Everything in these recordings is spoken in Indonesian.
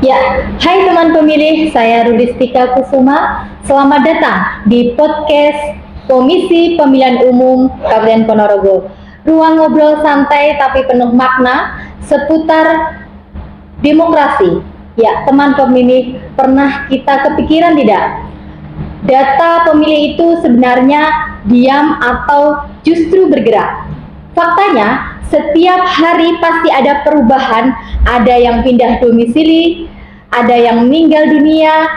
Ya, hai teman pemilih, saya Rudistika Kusuma. Selamat datang di podcast Komisi Pemilihan Umum Kabupaten Ponorogo. Ruang ngobrol santai tapi penuh makna seputar demokrasi. Ya, teman pemilih, pernah kita kepikiran tidak? Data pemilih itu sebenarnya diam atau justru bergerak? Faktanya, setiap hari pasti ada perubahan, ada yang pindah domisili, ada yang meninggal dunia,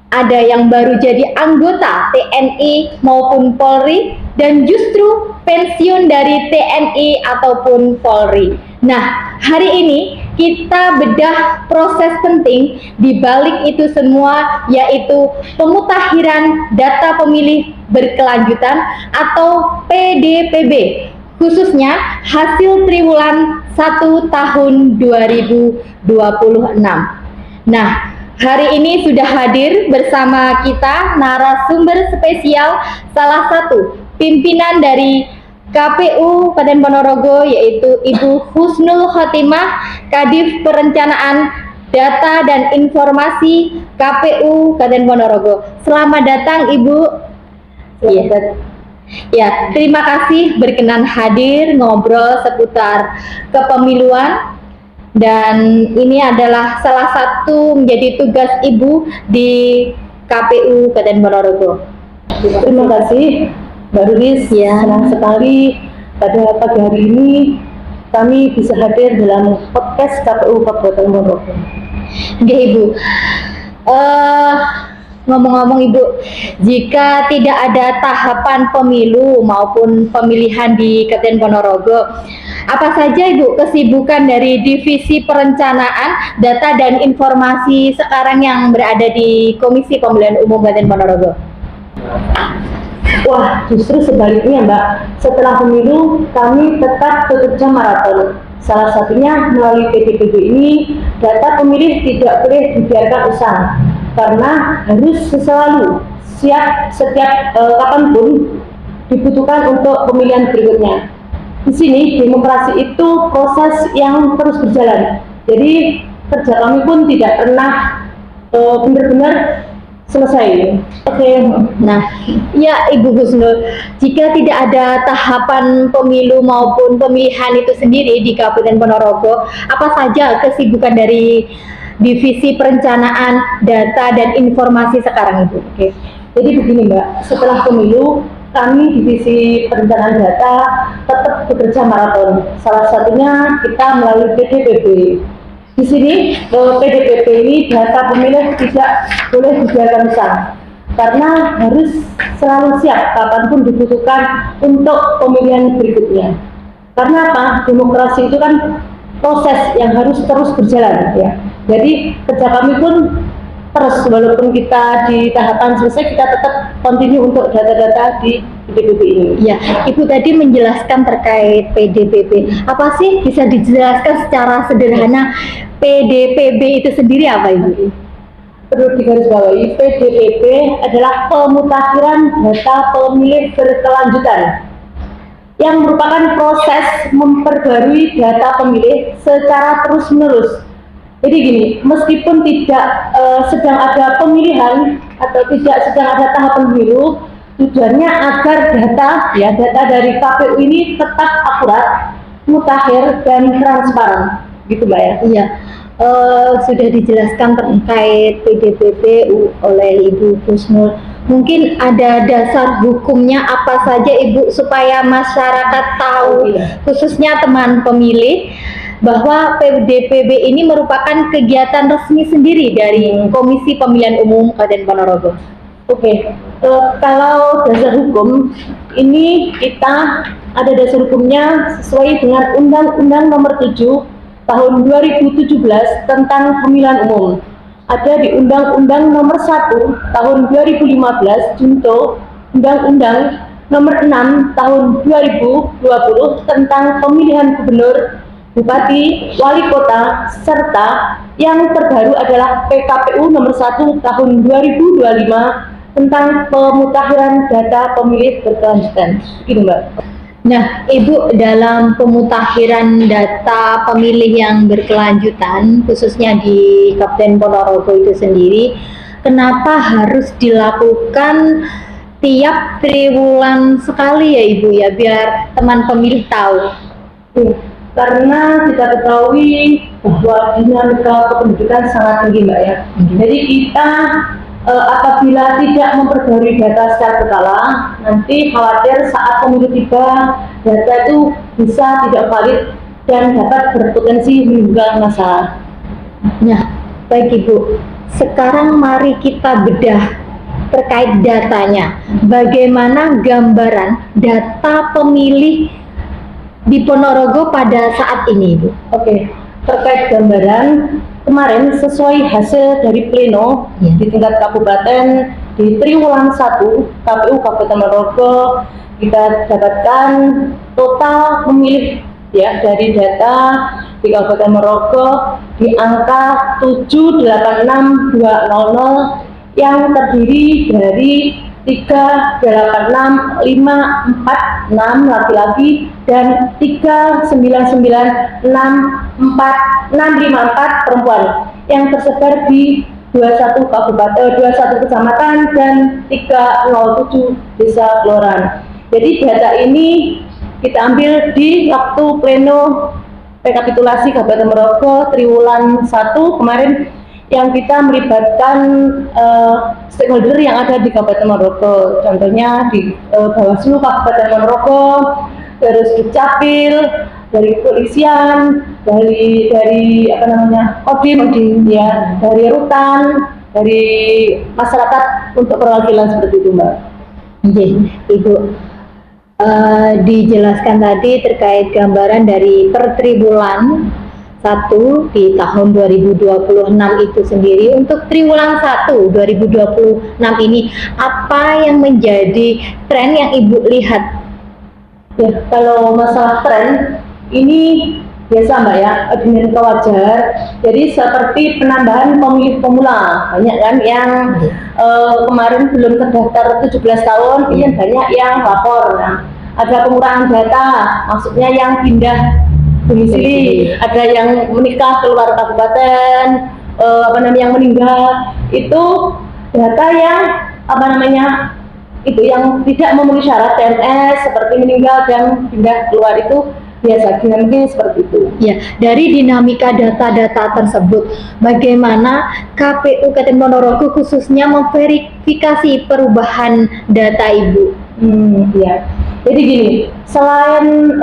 ada yang baru jadi anggota TNI maupun Polri, dan justru pensiun dari TNI ataupun Polri. Nah, hari ini kita bedah proses penting di balik itu semua, yaitu pemutakhiran data pemilih berkelanjutan atau PDPB, khususnya hasil triwulan 1 tahun 2026. Nah, hari ini sudah hadir bersama kita narasumber spesial, salah satu pimpinan dari KPU Kabupaten Ponorogo, yaitu Ibu Husnul Khotimah, Kadif Perencanaan Data dan Informasi KPU Kabupaten Ponorogo. Selamat datang, Ibu. Ya, terima kasih berkenan hadir ngobrol seputar kepemiluan, dan ini adalah salah satu menjadi tugas Ibu di KPU Kabupaten Ponorogo. Terima kasih Mbak Rulis, senang sekali pada pagi hari ini kami bisa hadir dalam podcast KPU Kabupaten Ponorogo. Oke, Ibu. Ngomong-ngomong, Ibu, jika tidak ada tahapan pemilu maupun pemilihan di Kabupaten Ponorogo, apa saja, Ibu, kesibukan dari Divisi Perencanaan Data dan Informasi sekarang yang berada di Komisi Pemilihan Umum Kabupaten Ponorogo? Wah, justru sebaliknya, Mbak. Setelah pemilu, kami tetap bekerja maraton. Salah satunya melalui PDPB ini, data pemilih tidak boleh dibiarkan usang, karena harus selalu siap setiap kapanpun dibutuhkan untuk pemilihan berikutnya. Di sini demokrasi itu proses yang terus berjalan. Jadi kerja kami pun tidak pernah benar-benar selesai. Nah, ya Ibu Husnul, jika tidak ada tahapan pemilu maupun pemilihan itu sendiri di Kabupaten Ponorogo, apa saja kesibukan dari Divisi Perencanaan Data dan Informasi sekarang, Ibu? Jadi begini, Mbak, setelah pemilu kami Divisi Perencanaan Data tetap bekerja maraton. Salah satunya kita melalui PDPB. Di sini PDPB ini data pemilih tidak boleh dibiarkan usang, karena harus selalu siap kapanpun dibutuhkan untuk pemilihan berikutnya. Karena apa? Demokrasi itu kan proses yang harus terus berjalan, ya. Jadi kerja kami pun terus, walaupun kita di tahapan selesai, kita tetap continue untuk data-data di PDPB ini. Ya, Ibu tadi menjelaskan terkait PDPB. Apa sih, bisa dijelaskan secara sederhana PDPB itu sendiri apa, Ibu? Perlu digarisbawahi, PDPB adalah pemutakhiran data pemilih berkelanjutan, yang merupakan proses memperbarui data pemilih secara terus-menerus. Jadi gini, meskipun tidak sedang ada pemilihan atau tidak sedang ada tahapan pemilu, tujuannya agar data dari KPU ini tetap akurat, mutakhir, dan transparan, gitu, Mbak, ya. Iya, sudah dijelaskan terkait PDPB oleh Ibu Husnul. Mungkin ada dasar hukumnya apa saja, Ibu, supaya masyarakat tahu, khususnya teman pemilih, bahwa PDPB ini merupakan kegiatan resmi sendiri dari Komisi Pemilihan Umum Kabupaten Ponorogo. Kalau dasar hukum ini, kita ada dasar hukumnya sesuai dengan Undang-Undang Nomor 7 Tahun 2017 tentang Pemilihan Umum. Ada di Undang-Undang Nomor 1 Tahun 2015 junto Undang-Undang Nomor 6 Tahun 2020 tentang Pemilihan Gubernur, Bupati, Wali Kota, serta yang terbaru adalah PKPU Nomor 1 Tahun 2025 tentang pemutakhiran data pemilih berkelanjutan. Begini, Mbak. Nah, Ibu, dalam pemutakhiran data pemilih yang berkelanjutan, khususnya di Kabupaten Ponorogo itu sendiri, kenapa harus dilakukan tiap triwulan sekali ya Ibu ya, biar teman pemilih tahu? Karena kita ketahui bahwa dinamika kependudukan sangat tinggi Mbak ya. Jadi kita apabila tidak memperbarui data secara berkala, nanti khawatir saat pemilu tiba data itu bisa tidak valid dan dapat berpotensi menimbulkan masalah. Nah, baik Ibu, sekarang mari kita bedah terkait datanya. Bagaimana gambaran data pemilih di Ponorogo pada saat ini, Ibu? Oke, terkait gambaran kemarin sesuai hasil dari pleno di tingkat kabupaten di triwulan 1 KPU Kabupaten Ponorogo, kita dapatkan total pemilih ya dari data di Kabupaten Ponorogo di angka 786.200 yang terdiri dari 386.546 laki-laki dan 399.654 perempuan yang tersebar di 21 kecamatan dan 307 desa kelurahan. Jadi data ini kita ambil di waktu pleno rekapitulasi Kabupaten Ponorogo triwulan 1 kemarin, yang kita melibatkan stakeholder yang ada di Kabupaten Ponorogo, contohnya di Bawaslu Kabupaten Ponorogo, terus Dukcapil, dari kepolisian, dari Kodim, ya, dari Rutan, dari masyarakat untuk perwakilan seperti itu, Mbak. Oke, Ibu. Dijelaskan tadi terkait gambaran dari per triwulan 1 di tahun 2026 itu sendiri. Untuk triwulan 1 2026 ini, apa yang menjadi tren yang Ibu lihat? Ya, kalau masalah tren ini biasa Mbak ya, dinamika wajar. Jadi seperti penambahan pemilih pemula, banyak kan yang kemarin belum terdaftar 17 tahun, ini banyak yang lapor. Nah, ada pengurangan data, maksudnya yang pindah domisili, ada yang menikah keluar kabupaten, yang meninggal, itu data yang itu yang tidak memenuhi syarat TNS seperti meninggal dan pindah keluar, itu biasa dinamikanya seperti itu. Ya, dari dinamika data-data tersebut, bagaimana KPU Kabupaten Ponorogo khususnya memverifikasi perubahan data Ibu? Ya, jadi gini, selain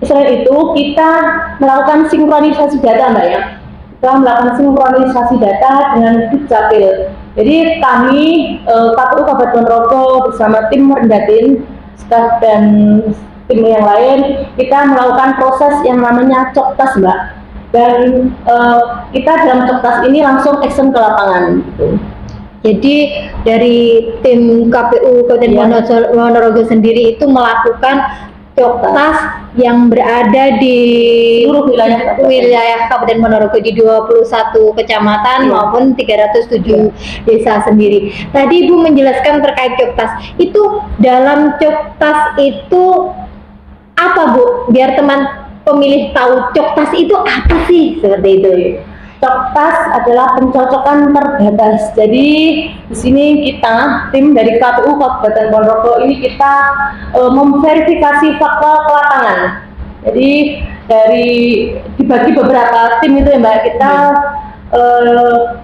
itu kita melakukan sinkronisasi data Mbak ya. Kita melakukan sinkronisasi data dengan Dukcapil. Jadi kami KPU Kabupaten Ponorogo bersama tim Rendatin, staf dan tim yang lain, kita melakukan proses yang namanya coktas Mbak. Dan kita dalam coktas ini langsung action ke lapangan gitu. Jadi dari tim KPU Kabupaten Ponorogo sendiri itu melakukan coktas yang berada di seluruh wilayah Kabupaten Ponorogo di 21 kecamatan maupun 307 desa sendiri. Tadi Ibu menjelaskan terkait coktas. Itu dalam coktas itu apa Bu? Biar teman pemilih tahu coktas itu apa sih, seperti itu. Coktas adalah pencocokan terbatas. Jadi di sini kita tim dari KPU Kabupaten Ponorogo ini kita memverifikasi fakta ke lapangan. Jadi dari dibagi beberapa tim itu ya Mbak, kita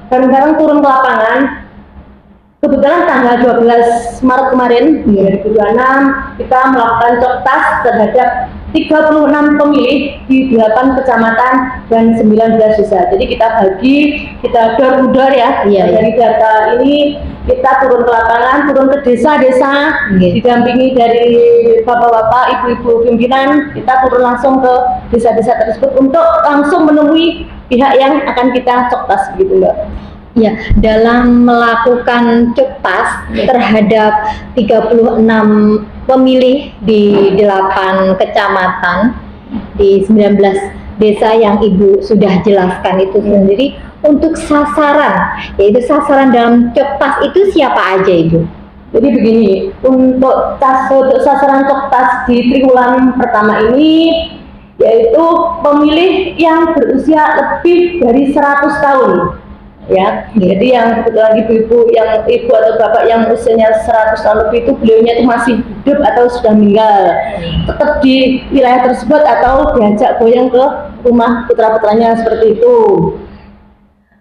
bareng-bareng turun ke lapangan. Kebetulan tanggal 12 Maret kemarin 2026 kita melakukan coktas terhadap 36 pemilih di 8 kecamatan dan 19 desa. Jadi kita door to door ya. Dari data ini kita turun ke lapangan, turun ke desa-desa, didampingi dari bapak-bapak, ibu-ibu pimpinan. Kita turun langsung ke desa-desa tersebut untuk langsung menemui pihak yang akan kita coktas gitu Mbak. Ya, dalam melakukan coktas terhadap 36 pemilih di 8 kecamatan di 19 desa yang Ibu sudah jelaskan itu sendiri, untuk sasaran, yaitu sasaran dalam coktas itu siapa aja Ibu? Jadi begini, untuk sasaran COKTAS di triwulan pertama ini yaitu pemilih yang berusia lebih dari 100 tahun. Ya, jadi yang kebetulan ibu-ibu, yang ibu atau bapak yang usianya 100 tahun lebih itu beliaunya itu masih hidup atau sudah meninggal, tetap di wilayah tersebut atau diajak goyang ke rumah putra-putranya seperti itu.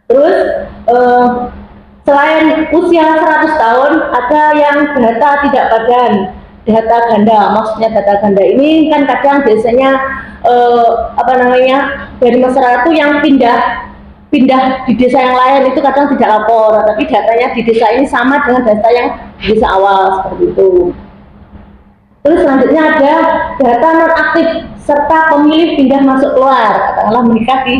Terus selain usia 100 tahun ada yang data tidak padan, data ganda. Maksudnya data ganda ini kan kadang biasanya dari masyarakat itu yang pindah di desa yang lain itu kadang tidak lapor, tapi datanya di desa ini sama dengan data yang di desa awal seperti itu. Terus selanjutnya ada data non aktif serta pemilih pindah masuk keluar, katakanlah menikah di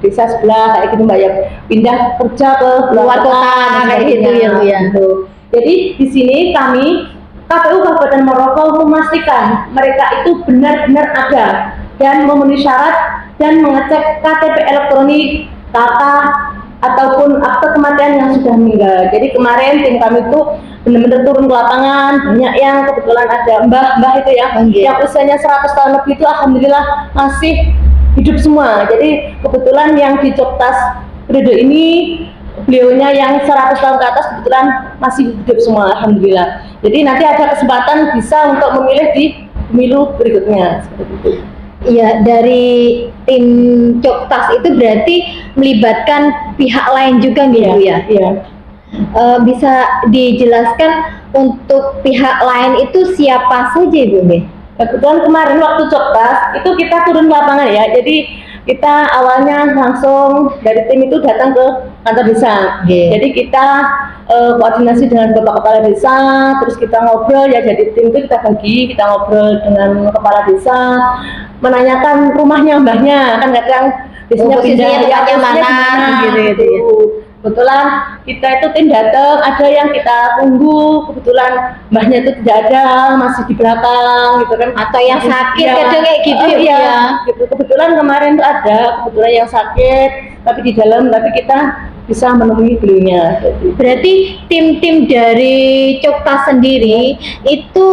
desa sebelah kayak gitu mbak, ya pindah kerja ke luar kota kayak gitu ya Bu ya. Gitu. Jadi di sini kami KPU Kabupaten Morogo memastikan mereka itu benar-benar ada dan memenuhi syarat dan mengecek KTP elektronik, KK ataupun akte kematian yang sudah meninggal. Jadi kemarin tim kami itu benar-benar turun ke lapangan, banyak yang kebetulan ada mbah-mbah itu ya, yang usianya 100 tahun lebih itu alhamdulillah masih hidup semua. Jadi kebetulan yang di COKTAS periode ini beliaunya yang 100 tahun ke atas kebetulan masih hidup semua alhamdulillah. Jadi nanti ada kesempatan bisa untuk memilih di pemilu berikutnya seperti itu. Iya, dari tim COKTAS itu berarti melibatkan pihak lain juga nih Bu ya? Iya. Bisa dijelaskan untuk pihak lain itu siapa saja Bu? Kebetulan kemarin waktu COKTAS itu kita turun ke lapangan ya, jadi kita awalnya langsung dari tim itu datang ke kantor desa. Jadi kita koordinasi dengan bapak kepala desa, terus kita ngobrol ya, jadi tim itu kita bagi, kita ngobrol dengan kepala desa, menanyakan rumahnya mbahnya, kan kadang biasanya pindah ya mana gitu. Kebetulan kita itu tim datang, ada yang kita tunggu, kebetulan mbahnya itu tidak ada, masih di belakang gitu kan, atau yang sakit kadang kayak gitu ya. Gitu. Kebetulan kemarin itu ada, kebetulan yang sakit tapi di dalam, tapi kita bisa menemui beliaunya. Berarti tim-tim dari COKTAS sendiri itu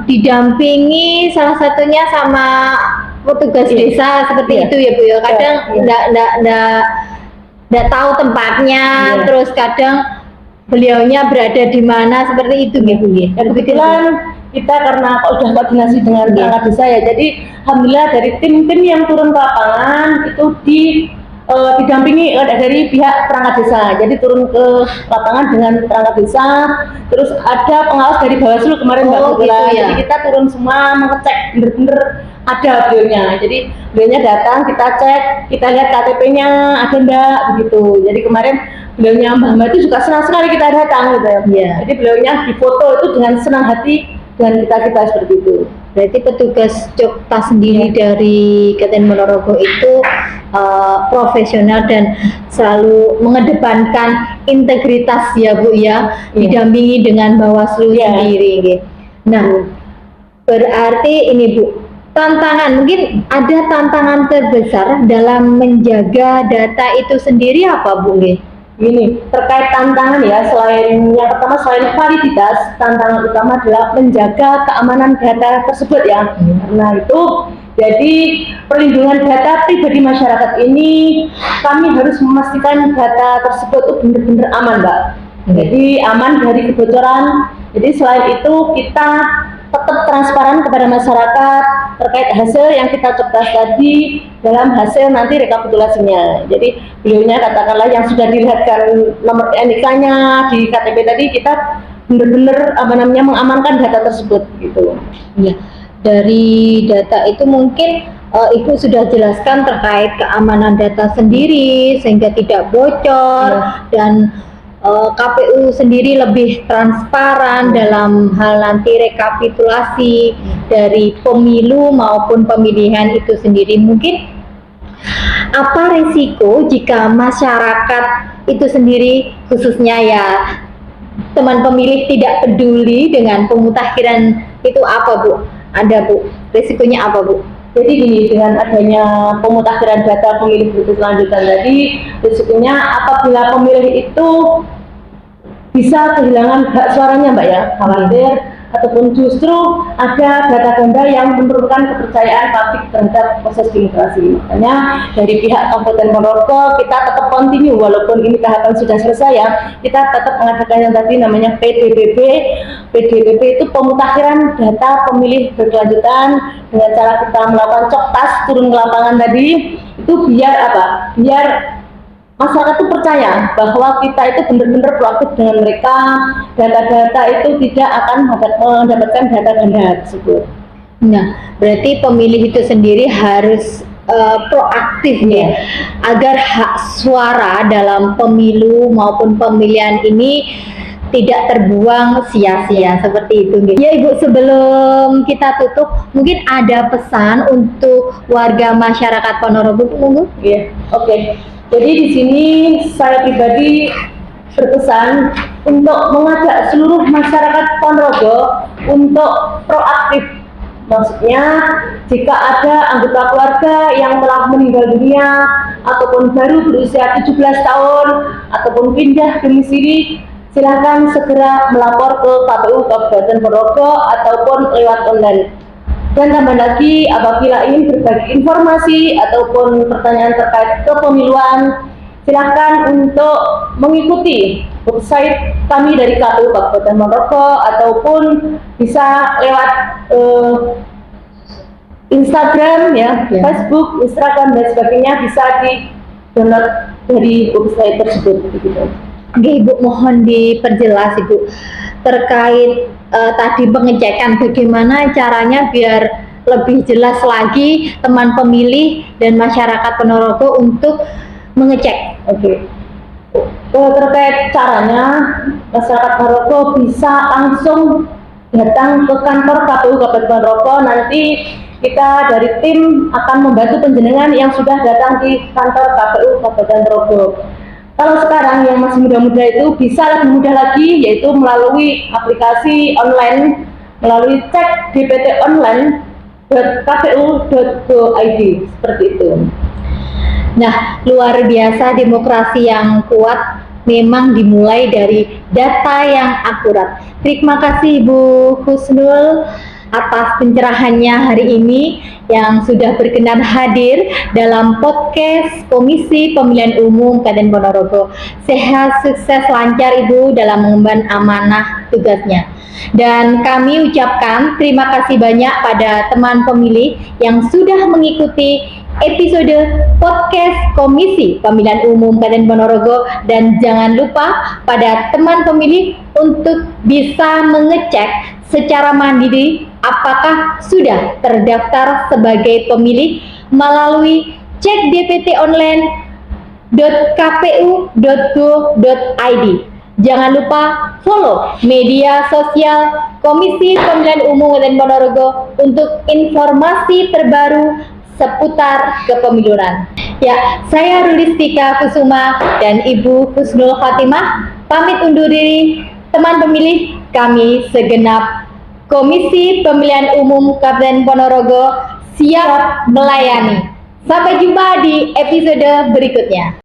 didampingi salah satunya sama petugas desa seperti itu ya Bu ya. Kadang nggak tahu tempatnya, terus kadang beliaunya berada di mana seperti itu Bu ya. Dan kebetulan kita karena udah koordinasi dengan perangkat desa ya, jadi alhamdulillah dari tim-tim yang turun ke lapangan itu didampingi dari pihak perangkat desa. Jadi turun ke lapangan dengan perangkat desa, terus ada pengawas dari Bawaslu kemarin Mbak kebetulan. Gitu ya? Jadi kita turun semua mengecek bener-bener ada beliaunya. Jadi beliaunya datang, kita cek, kita lihat KTP-nya ada enggak begitu. Jadi kemarin beliaunya Mbak itu juga senang sekali kita datang gitu ya. Jadi beliaunya difoto itu dengan senang hati dengan kita seperti itu. Berarti petugas COKTAS sendiri dari Kabupaten Ponorogo itu profesional dan selalu mengedepankan integritas ya Bu ya, didampingi dengan Bawaslu sendiri. Nah, berarti ini Bu, mungkin ada tantangan terbesar dalam menjaga data itu sendiri apa Bu? Gini, terkait tantangan ya, selain yang pertama selain validitas, tantangan utama adalah menjaga keamanan data tersebut ya. Karena itu jadi perlindungan data pribadi masyarakat ini kami harus memastikan data tersebut itu benar-benar aman Mbak. Jadi aman dari kebocoran. Jadi selain itu kita tetap transparan kepada masyarakat terkait hasil yang kita COKTAS tadi dalam hasil nanti rekapitulasinya. Jadi beliaunya katakanlah yang sudah dilihatkan nomor NIK-nya di KTP tadi, kita benar-benar mengamankan data tersebut gitu. Ya, dari data itu mungkin Ibu sudah jelaskan terkait keamanan data sendiri sehingga tidak bocor dan KPU sendiri lebih transparan dalam hal nanti rekapitulasi dari pemilu maupun pemilihan itu sendiri. Mungkin apa risiko jika masyarakat itu sendiri, khususnya ya teman pemilih, tidak peduli dengan pemutakhiran itu apa Bu? Ada Bu, risikonya apa Bu? Jadi gini, dengan adanya pemutakhiran data pemilih berikut lanjutan tadi, risikonya apabila pemilih itu bisa kehilangan hak suaranya Mbak ya, khawatir ataupun justru ada data ganda yang menurunkan kepercayaan publik terhadap proses demokrasi. Makanya dari pihak Kabupaten Ponorogo kita tetap continue walaupun ini tahapan sudah selesai ya, kita tetap mengadakan yang tadi namanya PDBB. PDBB itu pemutakhiran data pemilih berkelanjutan dengan cara kita melakukan coktas turun ke lapangan tadi, itu biar apa? Biar masyarakat itu percaya bahwa kita itu benar-benar proaktif dengan mereka, data-data itu tidak akan mendapatkan data ganda tersebut. Nah, berarti pemilih itu sendiri harus proaktif ya, agar hak suara dalam pemilu maupun pemilihan ini tidak terbuang sia-sia seperti itu. Ya Ibu, sebelum kita tutup, mungkin ada pesan untuk warga masyarakat Ponorogo, Bu? Iya, oke. Jadi di sini saya pribadi berpesan untuk mengajak seluruh masyarakat Ponorogo untuk proaktif. Maksudnya jika ada anggota keluarga yang telah meninggal dunia ataupun baru berusia 17 tahun ataupun pindah domisili, silahkan segera melapor ke KPU Kabupaten Ponorogo ataupun lewat online. Dan tambah lagi, apabila ingin berbagi informasi ataupun pertanyaan terkait kepemiluan, silahkan untuk mengikuti website kami dari KPU Kabupaten Ponorogo ataupun bisa lewat Instagram ya, Facebook, Instagram dan sebagainya, bisa di-download dari website tersebut. Oke Ibu, mohon diperjelas Ibu terkait tadi pengecekan, bagaimana caranya biar lebih jelas lagi teman pemilih dan masyarakat Ponorogo untuk mengecek. Oke. Terkait caranya, masyarakat Ponorogo bisa langsung datang ke kantor KPU Kabupaten Ponorogo. Nanti kita dari tim akan membantu penjenengan yang sudah datang di kantor KPU Kabupaten Ponorogo. Kalau sekarang yang masih muda-muda itu bisa lebih mudah lagi, yaitu melalui aplikasi online, melalui cek dptonline.kpu.go.id, seperti itu. Nah, luar biasa, demokrasi yang kuat memang dimulai dari data yang akurat. Terima kasih Ibu Husnul atas pencerahannya hari ini yang sudah berkenan hadir dalam podcast Komisi Pemilihan Umum Kabupaten Ponorogo. Sehat, sukses, lancar Ibu dalam mengemban amanah tugasnya. Dan kami ucapkan terima kasih banyak pada teman pemilih yang sudah mengikuti episode podcast Komisi Pemilihan Umum Kabupaten Ponorogo, dan jangan lupa pada teman pemilih untuk bisa mengecek secara mandiri apakah sudah terdaftar sebagai pemilih melalui cek dptonline.kpu.go.id. Jangan lupa follow media sosial Komisi Pemilihan Umum Kabupaten Ponorogo untuk informasi terbaru seputar kepemiluan. Ya, saya Rulistika Kusuma dan Ibu Husnul Khotimah pamit undur diri. Teman pemilih, kami segenap Komisi Pemilihan Umum Kabupaten Ponorogo siap melayani. Sampai jumpa di episode berikutnya.